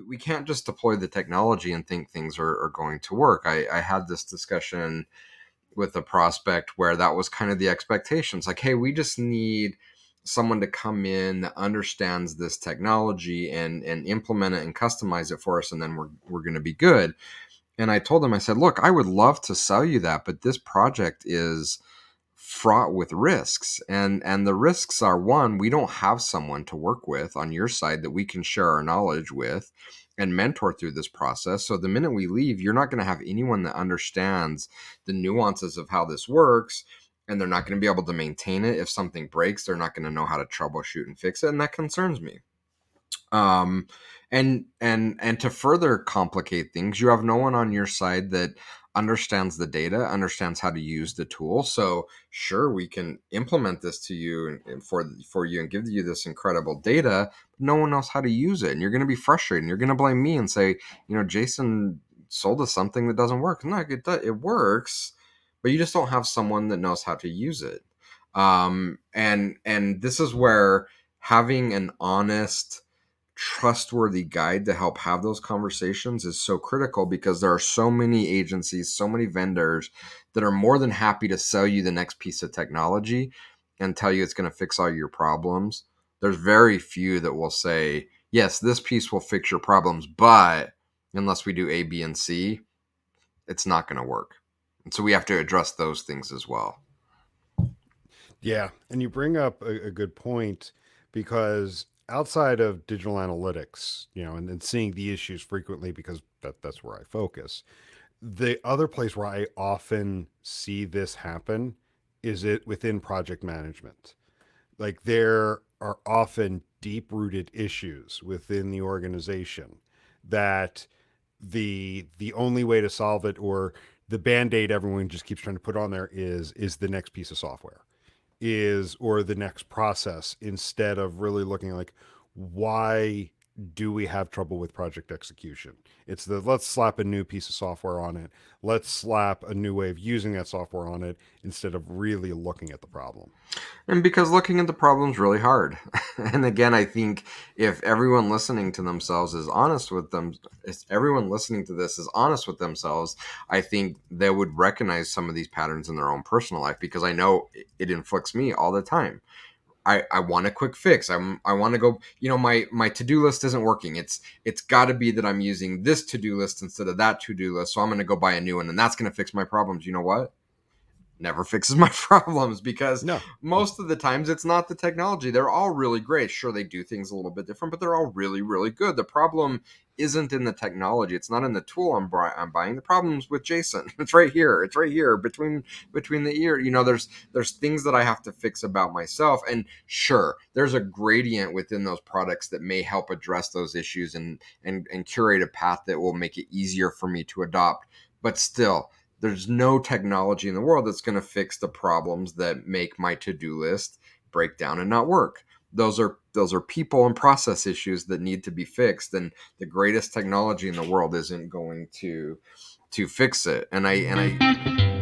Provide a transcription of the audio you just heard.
we can't just deploy the technology and think things are going to work. I had this discussion with a prospect where that was kind of the expectations. Like, hey, we just need someone to come in that understands this technology and implement it and customize it for us, and then we're going to be good. And I told them, I said, look, I would love to sell you that, but this project is fraught with risks. And the risks are, one, we don't have someone to work with on your side that we can share our knowledge with and mentor through this process. So the minute we leave, you're not going to have anyone that understands the nuances of how this works, and they're not going to be able to maintain it. If something breaks, they're not going to know how to troubleshoot and fix it, and that concerns me. um and to further complicate things, you have no one on your side that understands the data, understands how to use the tool. So sure, we can implement this to you and for you and give you this incredible data, but no one knows how to use it, and you're going to be frustrated, and you're going to blame me and say, Jason sold us something that doesn't work. No, it works, but you just don't have someone that knows how to use it. And this is where having an honest, trustworthy guide to help have those conversations is so critical, because there are so many agencies, so many vendors that are more than happy to sell you the next piece of technology and tell you it's going to fix all your problems. There's very few that will say, yes, this piece will fix your problems, but unless we do A, B, and C, it's not going to work. And so we have to address those things as well. Yeah, and you bring up a good point, because outside of digital analytics, and seeing the issues frequently, because that's where I focus. The other place where I often see this happen is it within project management. Like, there are often deep rooted issues within the organization that the only way to solve it, or the band-aid everyone just keeps trying to put on there, is the next piece of software, is or the next process, instead of really looking like, why do we have trouble with project execution? It's the, let's slap a new piece of software on it, let's slap a new way of using that software on it, instead of really looking at the problem. And because looking at the problem is really hard. And again, I think if everyone listening to themselves is honest with them, if everyone listening to this is honest with themselves, I think they would recognize some of these patterns in their own personal life, because I know it inflicts me all the time. I want a quick fix. I want to go, my to-do list isn't working. It's got to be that I'm using this to-do list instead of that to-do list. So I'm going to go buy a new one, and that's going to fix my problems. You know what? Never fixes my problems, because No. most of the times it's not the technology. They're all really great. Sure, they do things a little bit different, but they're all really, really good. The problem isn't in the technology. It's not in the tool I'm buying. The problem's with Jason. It's right here. It's right here between the ear. There's things that I have to fix about myself. And sure, there's a gradient within those products that may help address those issues and curate a path that will make it easier for me to adopt. But still, there's no technology in the world that's going to fix the problems that make my to-do list break down and not work. Those are people and process issues that need to be fixed, and the greatest technology in the world isn't going to fix it. And I